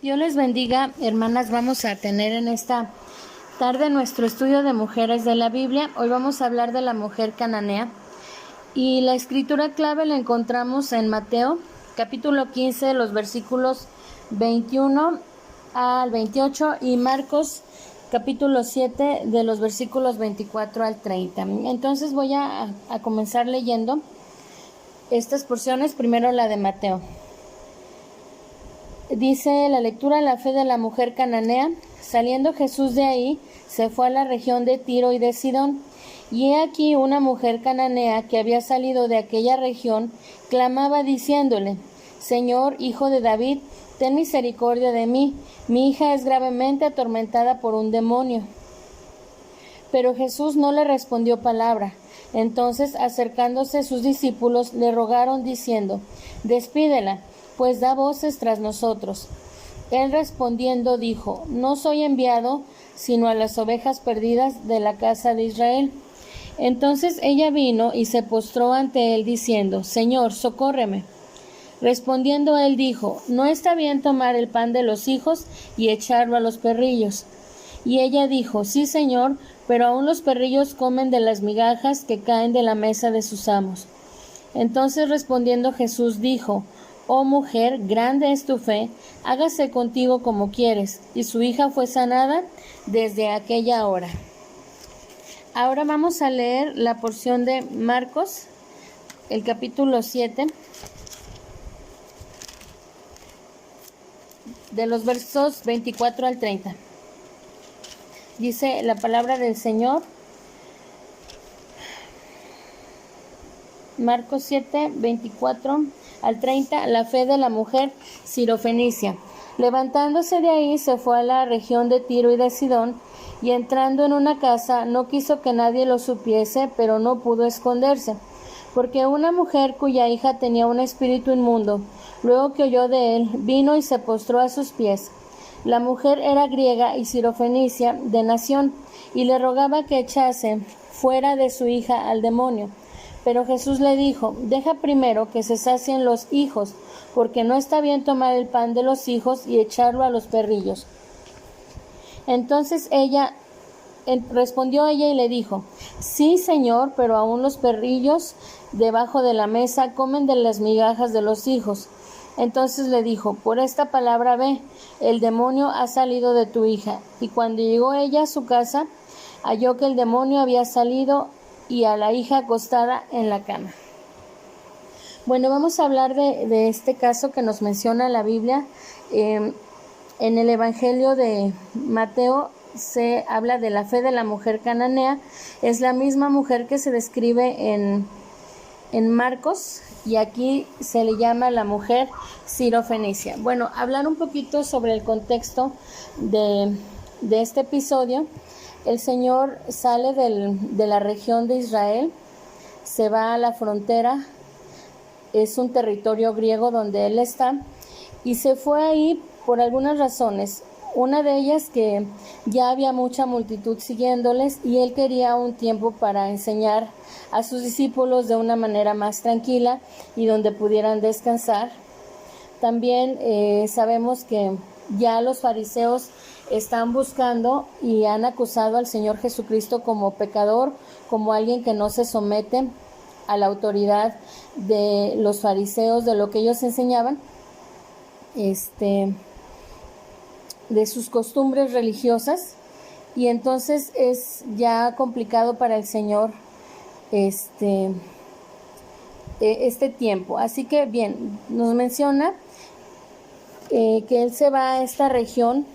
Dios les bendiga, hermanas. Vamos a tener en esta tarde nuestro estudio de mujeres de la Biblia. Hoy vamos a hablar de la mujer cananea y la escritura clave la encontramos en Mateo, capítulo 15, los versículos 21 al 28 y Marcos, capítulo 7, de los versículos 24 al 30. Entonces voy a comenzar leyendo estas porciones, primero la de Mateo. Dice la lectura: la fe de la mujer cananea. Saliendo Jesús de ahí, se fue a la región de Tiro y de Sidón. Y he aquí una mujer cananea que había salido de aquella región, clamaba diciéndole: Señor, hijo de David, ten misericordia de mí, mi hija es gravemente atormentada por un demonio. Pero Jesús no le respondió palabra. Entonces, acercándose sus discípulos, le rogaron diciendo: Despídela, pues da voces tras nosotros. Él respondiendo dijo: No soy enviado sino a las ovejas perdidas de la casa de Israel. Entonces ella vino y se postró ante él diciendo: Señor, socórreme. Respondiendo él dijo: No está bien tomar el pan de los hijos y echarlo a los perrillos. Y ella dijo: Sí, Señor, pero aún los perrillos comen de las migajas que caen de la mesa de sus amos. Entonces respondiendo Jesús dijo: Oh mujer, grande es tu fe, hágase contigo como quieres. Y su hija fue sanada desde aquella hora. Ahora vamos a leer la porción de Marcos, el capítulo 7, de los versos 24 al 30. Dice la palabra del Señor. Marcos 7, 24 al 30, la fe de la mujer sirofenicia. Levantándose de ahí, se fue a la región de Tiro y de Sidón, y entrando en una casa, no quiso que nadie lo supiese, pero no pudo esconderse, porque una mujer cuya hija tenía un espíritu inmundo, luego que oyó de él, vino y se postró a sus pies. La mujer era griega y sirofenicia de nación, y le rogaba que echase fuera de su hija al demonio. Pero Jesús le dijo: Deja primero que se sacien los hijos, porque no está bien tomar el pan de los hijos y echarlo a los perrillos. Entonces respondió ella y le dijo: Sí, Señor, pero aún los perrillos debajo de la mesa comen de las migajas de los hijos. Entonces le dijo: Por esta palabra ve, el demonio ha salido de tu hija. Y cuando llegó ella a su casa, halló que el demonio había salido y a la hija acostada en la cama. Bueno, vamos a hablar de este caso que nos menciona la Biblia. En el Evangelio de Mateo se habla de la fe de la mujer cananea. Es la misma mujer que se describe en Marcos, y aquí se le llama la mujer sirofenicia. Bueno, hablar un poquito sobre el contexto de este episodio. El Señor sale de la región de Israel, se va a la frontera, es un territorio griego donde Él está, y se fue ahí por algunas razones. Una de ellas, que ya había mucha multitud siguiéndoles y Él quería un tiempo para enseñar a sus discípulos de una manera más tranquila y donde pudieran descansar. También sabemos que ya los fariseos están buscando y han acusado al Señor Jesucristo como pecador, como alguien que no se somete a la autoridad de los fariseos, de lo que ellos enseñaban, de sus costumbres religiosas. Y entonces es ya complicado para el Señor este tiempo. Así que bien, nos menciona que Él se va a esta región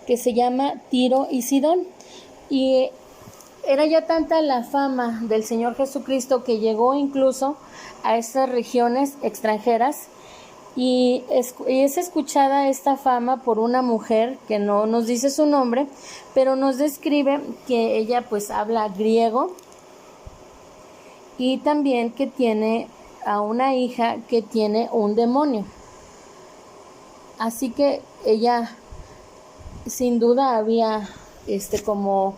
que se llama Tiro y Sidón, y era ya tanta la fama del Señor Jesucristo que llegó incluso a estas regiones extranjeras, y es escuchada esta fama por una mujer que no nos dice su nombre, pero nos describe que ella pues habla griego, y también que tiene a una hija que tiene un demonio. Así que ella sin duda había como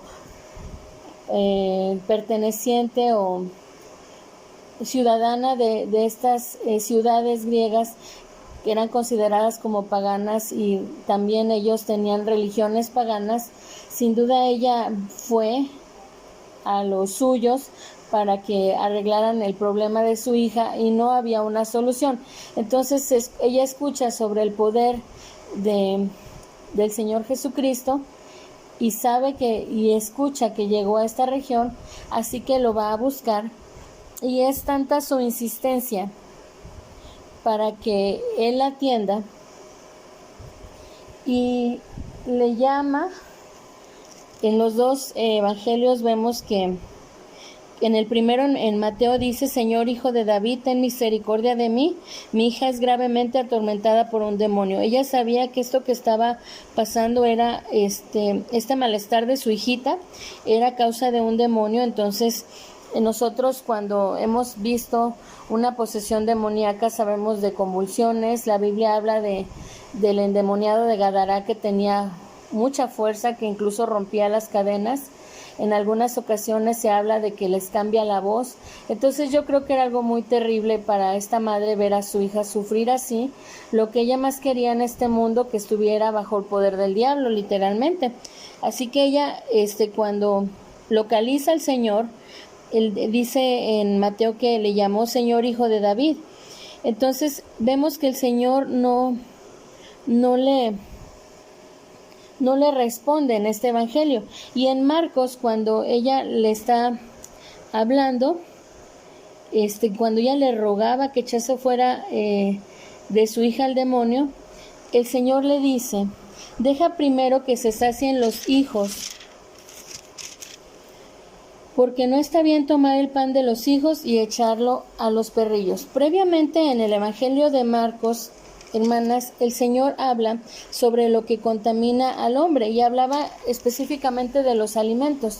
perteneciente o ciudadana de estas ciudades griegas que eran consideradas como paganas y también ellos tenían religiones paganas. Sin duda ella fue a los suyos para que arreglaran el problema de su hija y no había una solución. Entonces ella escucha sobre el poder del Señor Jesucristo y sabe y escucha que llegó a esta región, así que lo va a buscar, y es tanta su insistencia para que él la atienda y le llama. En los dos evangelios vemos que en el primero, en Mateo, dice: Señor, Hijo de David, ten misericordia de mí, mi hija es gravemente atormentada por un demonio. Ella sabía que esto que estaba pasando era este malestar de su hijita, era causa de un demonio. Entonces nosotros, cuando hemos visto una posesión demoníaca, sabemos de convulsiones. La Biblia habla del endemoniado de Gadara, que tenía mucha fuerza, que incluso rompía las cadenas. En algunas ocasiones se habla de que les cambia la voz. Entonces yo creo que era algo muy terrible para esta madre ver a su hija sufrir así. Lo que ella más quería en este mundo, que estuviera bajo el poder del diablo, literalmente. Así que ella, cuando localiza al Señor, él dice en Mateo que le llamó Señor, Hijo de David. Entonces vemos que el Señor no le responde en este evangelio. Y en Marcos, cuando ella le está hablando, cuando ella le rogaba que echase fuera de su hija al demonio, el Señor le dice: deja primero que se sacien los hijos, porque no está bien tomar el pan de los hijos y echarlo a los perrillos. Previamente, en el evangelio de Marcos, hermanas, el Señor habla sobre lo que contamina al hombre, y hablaba específicamente de los alimentos.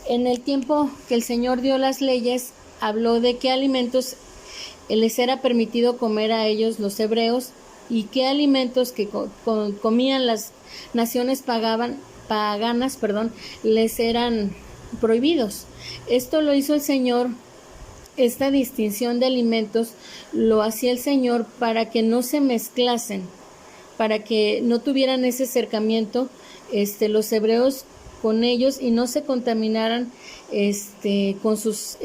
En el tiempo que el Señor dio las leyes, habló de qué alimentos les era permitido comer a ellos, los hebreos, y qué alimentos que comían las naciones paganas, les eran prohibidos. Esto lo hizo el Señor. Esta distinción de alimentos lo hacía el Señor para que no se mezclasen, para que no tuvieran ese acercamiento los hebreos con ellos y no se contaminaran con sus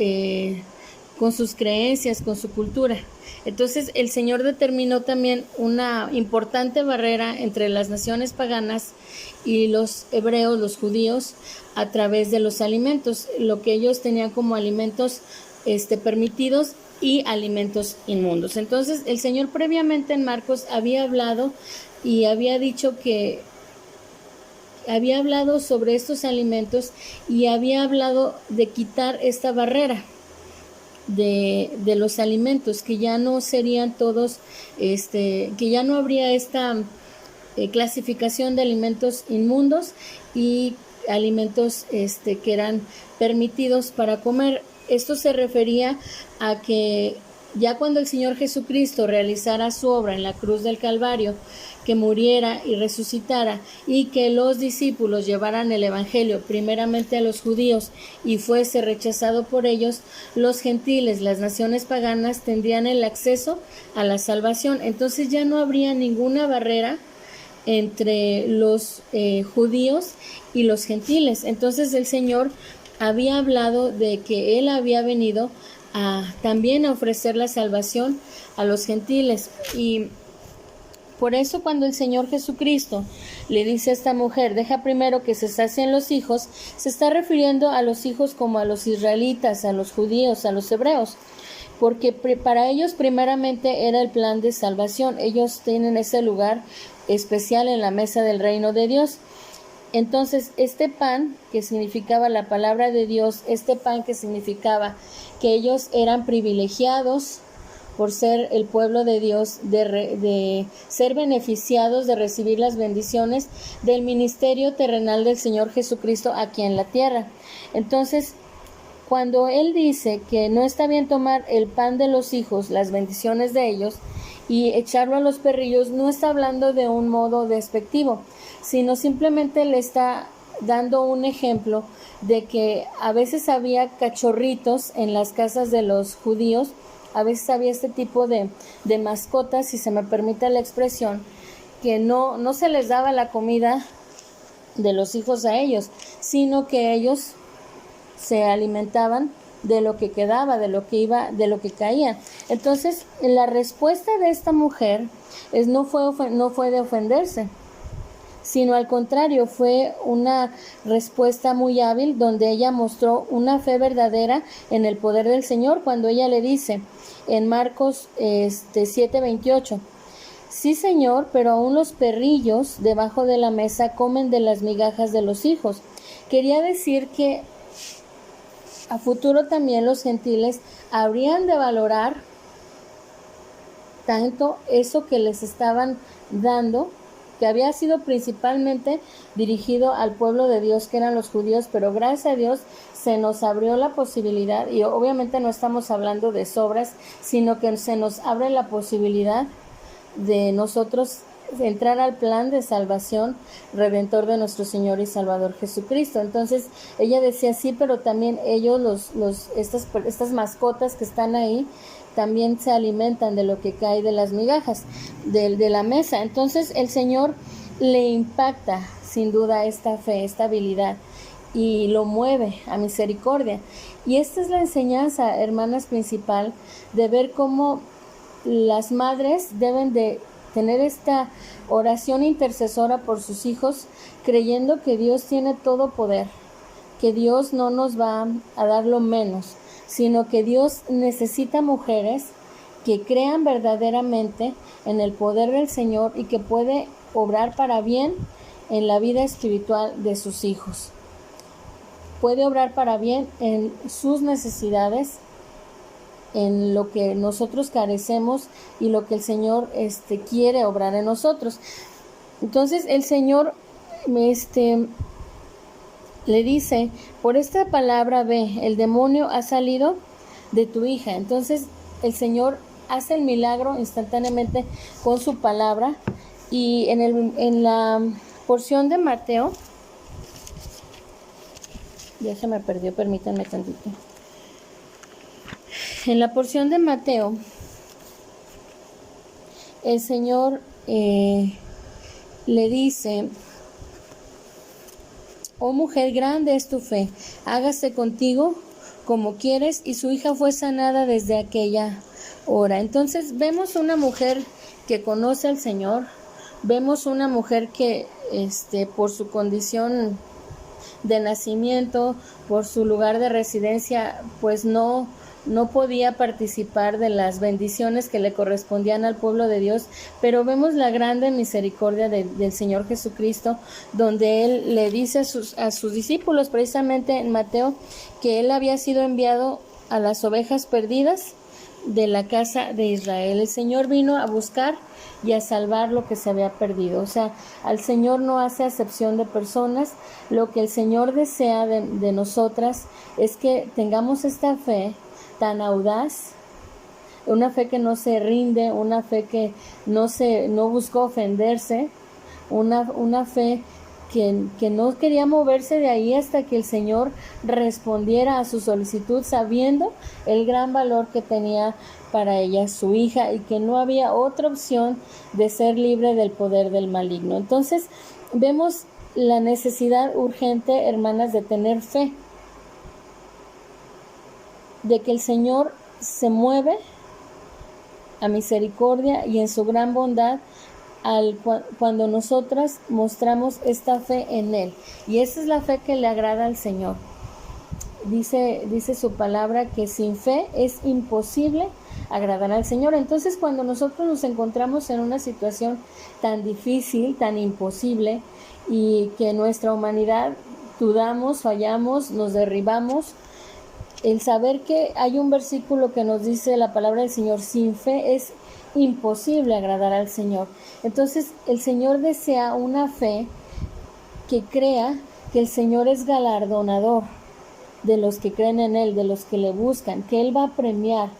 creencias, con su cultura. Entonces el Señor determinó también una importante barrera entre las naciones paganas y los hebreos, los judíos, a través de los alimentos, lo que ellos tenían como alimentos permitidos y alimentos inmundos. Entonces el Señor previamente en Marcos había hablado y había dicho que había hablado sobre estos alimentos y había hablado de quitar esta barrera de los alimentos, que ya no serían todos, que ya no habría esta clasificación de alimentos inmundos y alimentos que eran permitidos para comer. Esto se refería a que ya cuando el Señor Jesucristo realizara su obra en la cruz del Calvario, que muriera y resucitara, y que los discípulos llevaran el evangelio primeramente a los judíos y fuese rechazado por ellos, los gentiles, las naciones paganas, tendrían el acceso a la salvación. Entonces ya no habría ninguna barrera entre los judíos y los gentiles. Entonces el Señor había hablado de que Él había venido también a ofrecer la salvación a los gentiles. Y por eso cuando el Señor Jesucristo le dice a esta mujer: deja primero que se sacien los hijos, se está refiriendo a los hijos como a los israelitas, a los judíos, a los hebreos, porque para ellos primeramente era el plan de salvación. Ellos tienen ese lugar especial en la mesa del reino de Dios. Entonces este pan que significaba la palabra de Dios, este pan que significaba que ellos eran privilegiados por ser el pueblo de Dios, de ser beneficiados de recibir las bendiciones del ministerio terrenal del Señor Jesucristo aquí en la tierra. Entonces, cuando Él dice que no está bien tomar el pan de los hijos, las bendiciones de ellos, y echarlo a los perrillos, no está hablando de un modo despectivo, sino simplemente le está dando un ejemplo de que a veces había cachorritos en las casas de los judíos a veces había este tipo de mascotas, si se me permite la expresión, que no se les daba la comida de los hijos a ellos, sino que ellos se alimentaban de lo que quedaba, de lo que caía. Entonces, la respuesta de esta mujer no fue de ofenderse, sino al contrario, fue una respuesta muy hábil, donde ella mostró una fe verdadera en el poder del Señor, cuando ella le dice en Marcos 7:28, sí, Señor, pero aún los perrillos debajo de la mesa comen de las migajas de los hijos. Quería decir que a futuro también los gentiles habrían de valorar tanto eso que les estaban dando, que había sido principalmente dirigido al pueblo de Dios, que eran los judíos, pero gracias a Dios se nos abrió la posibilidad, y obviamente no estamos hablando de sobras, sino que se nos abre la posibilidad de nosotros entrar al plan de salvación redentor de nuestro Señor y Salvador Jesucristo. Entonces ella decía sí, pero también ellos, estas mascotas que están ahí, también se alimentan de lo que cae de las migajas de la mesa. Entonces el Señor le impacta sin duda esta fe, esta habilidad, y lo mueve a misericordia. Y esta es la enseñanza, hermanas, principal, de ver cómo las madres deben de tener esta oración intercesora por sus hijos, creyendo que Dios tiene todo poder, que Dios no nos va a dar lo menos, sino que Dios necesita mujeres que crean verdaderamente en el poder del Señor y que puede obrar para bien en la vida espiritual de sus hijos. Puede obrar para bien en sus necesidades, en lo que nosotros carecemos y lo que el Señor quiere obrar en nosotros. Entonces el Señor le dice, por esta palabra ve, el demonio ha salido de tu hija. Entonces el Señor hace el milagro instantáneamente con su palabra. Y en la porción de Mateo, ya se me perdió, permítanme tantito. En la porción de Mateo, el Señor le dice, oh mujer, grande es tu fe, hágase contigo como quieres, y su hija fue sanada desde aquella hora. Entonces vemos una mujer que conoce al Señor, vemos una mujer que por su condición de nacimiento, por su lugar de residencia, pues no podía participar de las bendiciones que le correspondían al pueblo de Dios, pero vemos la grande misericordia del Señor Jesucristo, donde Él le dice a sus discípulos, precisamente en Mateo, que Él había sido enviado a las ovejas perdidas de la casa de Israel. El Señor vino a buscar y a salvar lo que se había perdido. O sea, al Señor no hace acepción de personas. Lo que el Señor desea de nosotras es que tengamos esta fe tan audaz, una fe que no se rinde, una fe que no buscó ofenderse, una fe que no quería moverse de ahí hasta que el Señor respondiera a su solicitud, sabiendo el gran valor que tenía para ella su hija y que no había otra opción de ser libre del poder del maligno. Entonces vemos la necesidad urgente, hermanas, de tener fe, de que el Señor se mueve a misericordia y en su gran bondad cuando nosotras mostramos esta fe en Él. Y esa es la fe que le agrada al Señor. Dice su palabra que sin fe es imposible agradar al Señor. Entonces, cuando nosotros nos encontramos en una situación tan difícil, tan imposible, y que nuestra humanidad dudamos, fallamos, nos derribamos, el saber que hay un versículo que nos dice la palabra del Señor, sin fe es imposible agradar al Señor. Entonces el Señor desea una fe que crea que el Señor es galardonador de los que creen en Él, de los que le buscan, que Él va a premiar,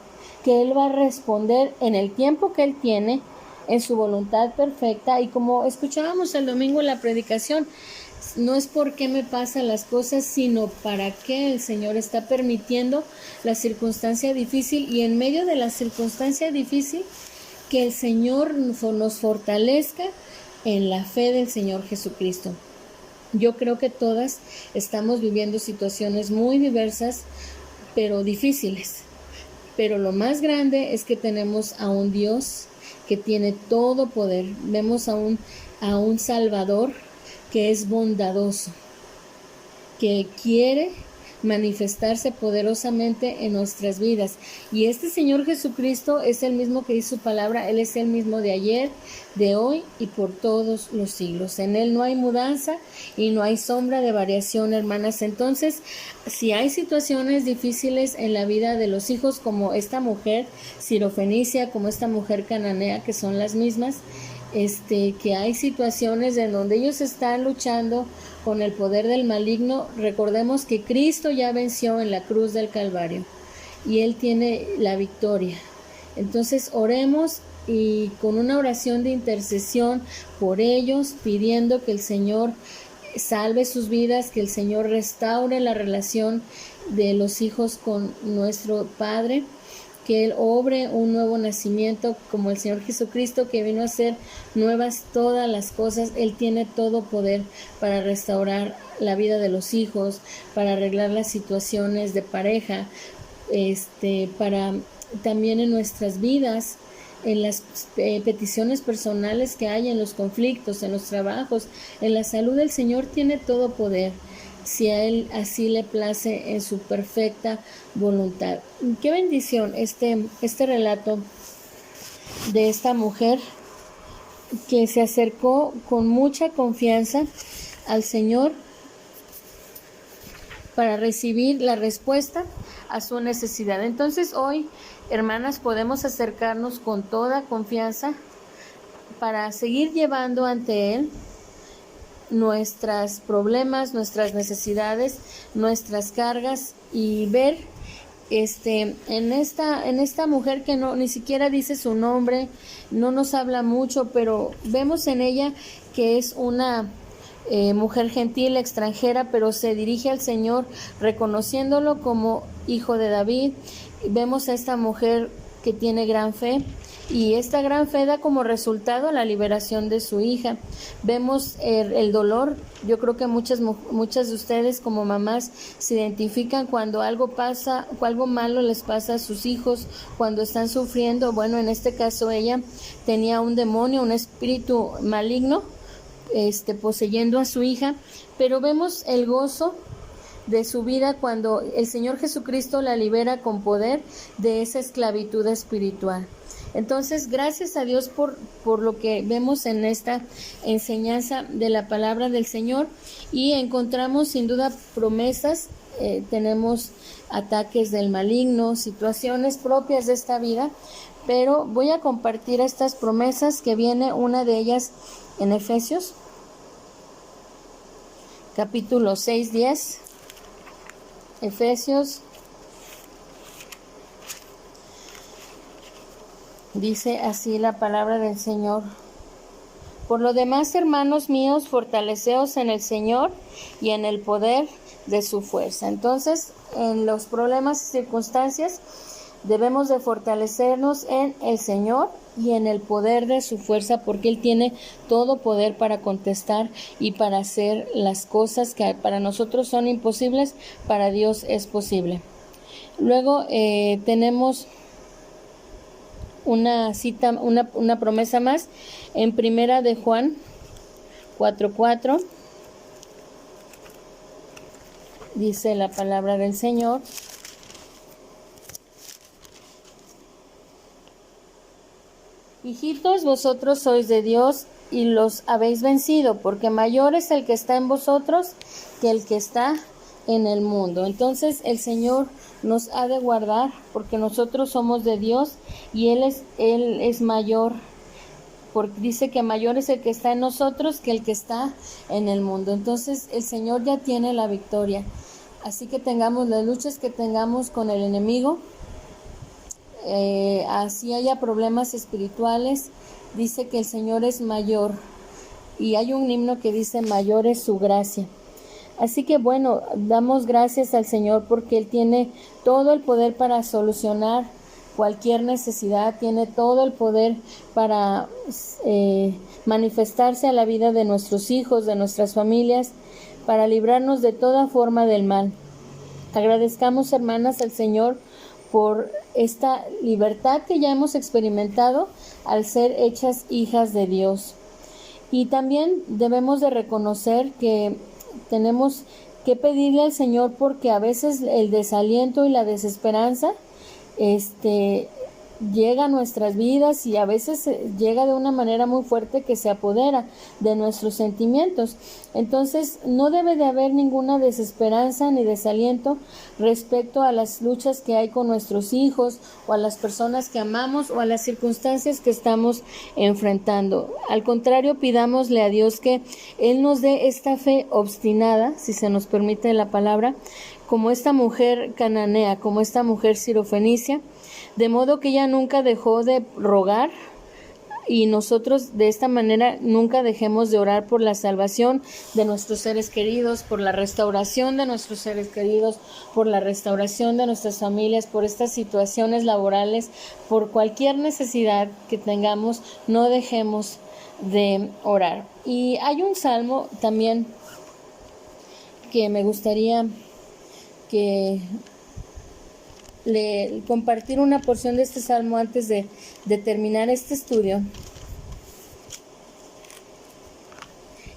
que Él va a responder en el tiempo que Él tiene, en su voluntad perfecta. Y como escuchábamos el domingo en la predicación, no es por qué me pasan las cosas, sino para qué el Señor está permitiendo la circunstancia difícil, y en medio de la circunstancia difícil, que el Señor nos fortalezca en la fe del Señor Jesucristo. Yo creo que todas estamos viviendo situaciones muy diversas, pero difíciles. Pero lo más grande es que tenemos a un Dios que tiene todo poder. Vemos a un Salvador que es bondadoso, que quiere manifestarse poderosamente en nuestras vidas. Y este Señor Jesucristo es el mismo que dice su palabra. Él es el mismo de ayer, de hoy y por todos los siglos. En Él no hay mudanza y no hay sombra de variación, hermanas. Entonces, si hay situaciones difíciles en la vida de los hijos, como esta mujer sirofenicia, como esta mujer cananea, que son las mismas, que hay situaciones en donde ellos están luchando con el poder del maligno, recordemos que Cristo ya venció en la cruz del Calvario y Él tiene la victoria. Entonces oremos, y con una oración de intercesión por ellos, pidiendo que el Señor salve sus vidas, que el Señor restaure la relación de los hijos con nuestro Padre, que Él obre un nuevo nacimiento como el Señor Jesucristo, que vino a hacer nuevas todas las cosas. Él tiene todo poder para restaurar la vida de los hijos, para arreglar las situaciones de pareja, para también en nuestras vidas, en las peticiones personales que hay, en los conflictos, en los trabajos, en la salud. El Señor tiene todo poder, si a Él así le place en su perfecta voluntad. Qué bendición este relato de esta mujer que se acercó con mucha confianza al Señor para recibir la respuesta a su necesidad. Entonces hoy, hermanas, podemos acercarnos con toda confianza para seguir llevando ante Él nuestros problemas, nuestras necesidades, nuestras cargas, y ver en esta mujer que ni siquiera dice su nombre, no nos habla mucho, pero vemos en ella que es una mujer gentil, extranjera, pero se dirige al Señor reconociéndolo como hijo de David. Vemos a esta mujer que tiene gran fe, y esta gran fe da como resultado la liberación de su hija. Vemos el dolor. Yo creo que muchas de ustedes como mamás se identifican cuando algo pasa, algo malo les pasa a sus hijos, cuando están sufriendo. Bueno, en este caso ella tenía un demonio, un espíritu maligno, poseyendo a su hija, pero vemos el gozo de su vida cuando el Señor Jesucristo la libera con poder de esa esclavitud espiritual. Entonces, gracias a Dios por lo que vemos en esta enseñanza de la palabra del Señor, y encontramos sin duda promesas. Tenemos ataques del maligno, situaciones propias de esta vida, pero voy a compartir estas promesas, que viene una de ellas en Efesios capítulo 6:10. Efesios dice así la palabra del Señor: por lo demás, hermanos míos, fortaleceos en el Señor y en el poder de su fuerza. Entonces, en los problemas y circunstancias debemos de fortalecernos en el Señor y en el poder de su fuerza, porque Él tiene todo poder para contestar y para hacer las cosas que para nosotros son imposibles, para Dios es posible. Luego tenemos una cita, una promesa más en Primera de Juan 4:4. Dice la palabra del Señor: hijitos, vosotros sois de Dios y los habéis vencido, porque mayor es el que está en vosotros que el que está en el mundo. Entonces el Señor nos ha de guardar, porque nosotros somos de Dios y Él es mayor, porque dice que mayor es el que está en nosotros que el que está en el mundo. Entonces el Señor ya tiene la victoria. Así que tengamos las luchas que tengamos con el enemigo, así haya problemas espirituales, dice que el Señor es mayor, y hay un himno que dice mayor es su gracia. Así que bueno, damos gracias al Señor porque Él tiene todo el poder para solucionar cualquier necesidad, tiene todo el poder para manifestarse a la vida de nuestros hijos, de nuestras familias, para librarnos de toda forma del mal. Agradezcamos, hermanas, al Señor por esta libertad que ya hemos experimentado al ser hechas hijas de Dios. Y también debemos de reconocer que tenemos que pedirle al Señor porque a veces el desaliento y la desesperanza llega a nuestras vidas y a veces llega de una manera muy fuerte que se apodera de nuestros sentimientos. Entonces no debe de haber ninguna desesperanza ni desaliento respecto a las luchas que hay con nuestros hijos o a las personas que amamos o a las circunstancias que estamos enfrentando. Al contrario, pidámosle a Dios que Él nos dé esta fe obstinada, si se nos permite la palabra, como esta mujer cananea, como esta mujer sirofenicia, de modo que ella nunca dejó de rogar y nosotros de esta manera nunca dejemos de orar por la salvación de nuestros seres queridos, por la restauración de nuestros seres queridos, por la restauración de nuestras familias, por estas situaciones laborales, por cualquier necesidad que tengamos, no dejemos de orar. Y hay un salmo también que me gustaría compartir una porción de este salmo antes de terminar este estudio.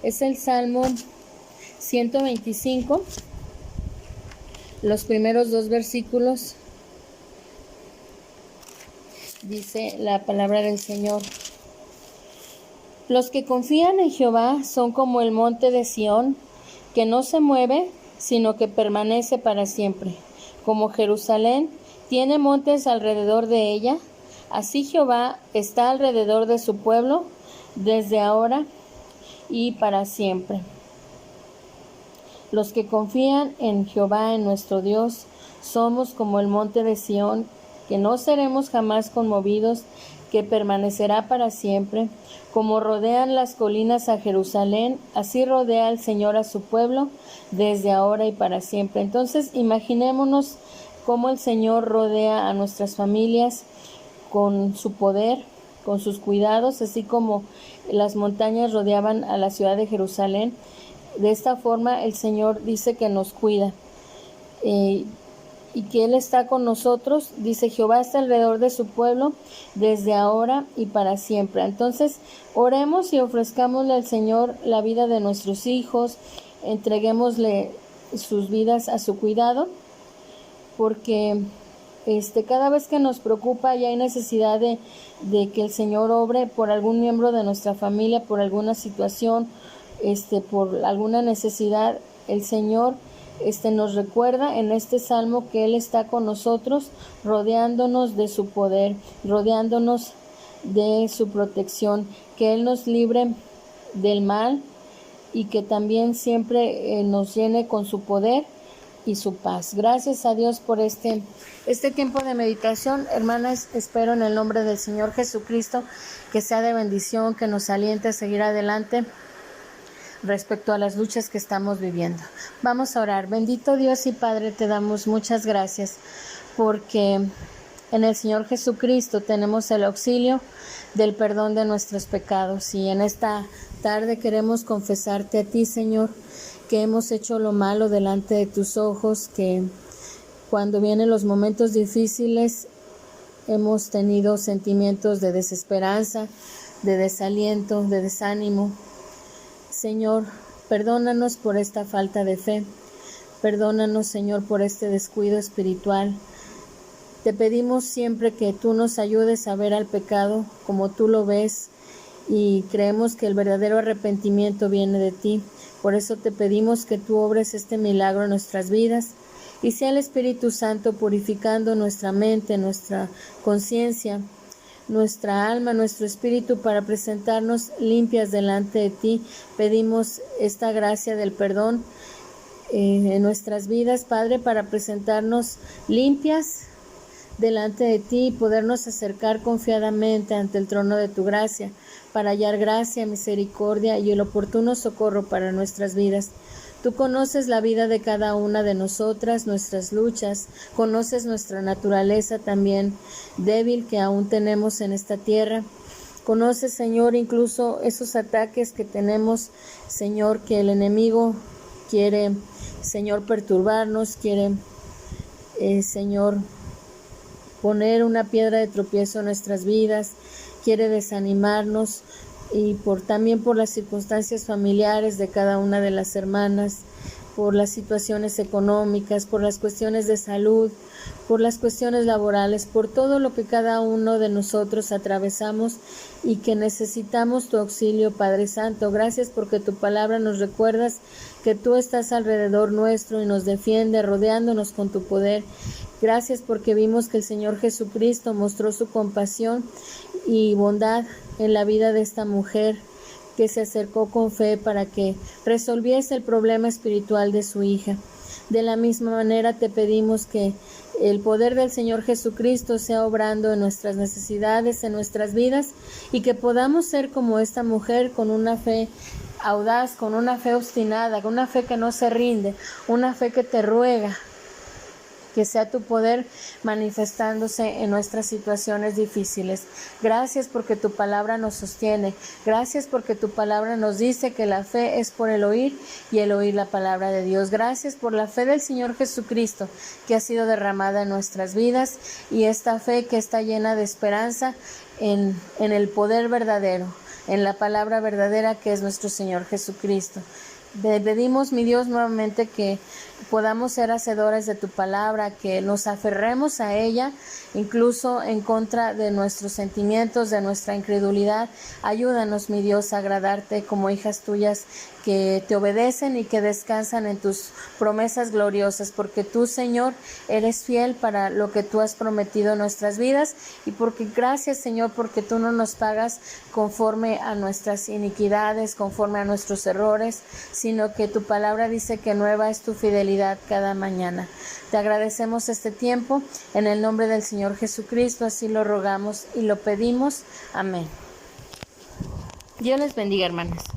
Es el Salmo 125, los primeros 2 versículos. Dice la palabra del Señor: Los que confían en Jehová son como el monte de Sión, que no se mueve, sino que permanece para siempre. Como Jerusalén tiene montes alrededor de ella, así Jehová está alrededor de su pueblo, desde ahora y para siempre. Los que confían en Jehová, en nuestro Dios, somos como el monte de Sión, que no seremos jamás conmovidos, que permanecerá para siempre. Como rodean las colinas a Jerusalén, así rodea el Señor a su pueblo, desde ahora y para siempre. Entonces, imaginémonos cómo el Señor rodea a nuestras familias con su poder, con sus cuidados, así como las montañas rodeaban a la ciudad de Jerusalén. De esta forma el Señor dice que nos cuida y que Él está con nosotros. Dice: Jehová está alrededor de su pueblo desde ahora y para siempre. Entonces oremos y ofrezcámosle al Señor la vida de nuestros hijos, entreguémosle sus vidas a su cuidado, porque cada vez que nos preocupa y hay necesidad de que el Señor obre por algún miembro de nuestra familia, por alguna situación, por alguna necesidad, el Señor nos recuerda en este salmo que Él está con nosotros, rodeándonos de su poder, rodeándonos de su protección, que Él nos libre del mal y que también siempre nos llene con su poder y su paz. Gracias a Dios por este tiempo de meditación. Hermanas, espero en el nombre del Señor Jesucristo que sea de bendición, que nos aliente a seguir adelante respecto a las luchas que estamos viviendo. Vamos a orar. Bendito Dios y Padre, te damos muchas gracias porque en el Señor Jesucristo tenemos el auxilio del perdón de nuestros pecados, y en esta tarde queremos confesarte a ti, Señor, que hemos hecho lo malo delante de tus ojos, que cuando vienen los momentos difíciles hemos tenido sentimientos de desesperanza, de desaliento, de desánimo. Señor, perdónanos por esta falta de fe. Perdónanos, Señor, por este descuido espiritual. Te pedimos siempre que tú nos ayudes a ver al pecado como tú lo ves, y creemos que el verdadero arrepentimiento viene de ti. Por eso te pedimos que tú obres este milagro en nuestras vidas y sea el Espíritu Santo purificando nuestra mente, nuestra conciencia, nuestra alma, nuestro espíritu, para presentarnos limpias delante de ti. Pedimos esta gracia del perdón en nuestras vidas, Padre, para presentarnos limpias delante de ti y podernos acercar confiadamente ante el trono de tu gracia, para hallar gracia, misericordia y el oportuno socorro para nuestras vidas. Tú conoces la vida de cada una de nosotras, nuestras luchas, conoces nuestra naturaleza también débil que aún tenemos en esta tierra. Conoces, Señor, incluso esos ataques que tenemos, Señor, que el enemigo quiere, Señor, perturbarnos, quiere, Señor, poner una piedra de tropiezo en nuestras vidas, quiere desanimarnos y también por las circunstancias familiares de cada una de las hermanas, por las situaciones económicas, por las cuestiones de salud, por las cuestiones laborales, por todo lo que cada uno de nosotros atravesamos y que necesitamos tu auxilio, Padre Santo. Gracias porque tu palabra nos recuerdas que tú estás alrededor nuestro y nos defiende, rodeándonos con tu poder. Gracias porque vimos que el Señor Jesucristo mostró su compasión y bondad en la vida de esta mujer que se acercó con fe para que resolviese el problema espiritual de su hija. De la misma manera te pedimos que el poder del Señor Jesucristo sea obrando en nuestras necesidades, en nuestras vidas, y que podamos ser como esta mujer con una fe audaz, con una fe obstinada, con una fe que no se rinde, una fe que te ruega. Que sea tu poder manifestándose en nuestras situaciones difíciles. Gracias porque tu palabra nos sostiene. Gracias porque tu palabra nos dice que la fe es por el oír y el oír la palabra de Dios. Gracias por la fe del Señor Jesucristo que ha sido derramada en nuestras vidas y esta fe que está llena de esperanza en el poder verdadero, en la palabra verdadera que es nuestro Señor Jesucristo. Te pedimos, mi Dios, nuevamente que podamos ser hacedores de tu palabra, que nos aferremos a ella, incluso en contra de nuestros sentimientos, de nuestra incredulidad. Ayúdanos, mi Dios, a agradarte como hijas tuyas que te obedecen y que descansan en tus promesas gloriosas, porque tú, Señor, eres fiel para lo que tú has prometido en nuestras vidas y porque gracias, Señor, porque tú no nos pagas conforme a nuestras iniquidades, conforme a nuestros errores, sino que tu palabra dice que nueva es tu fidelidad cada mañana. Te agradecemos este tiempo, en el nombre del Señor Jesucristo, así lo rogamos y lo pedimos. Amén. Dios les bendiga, hermanas.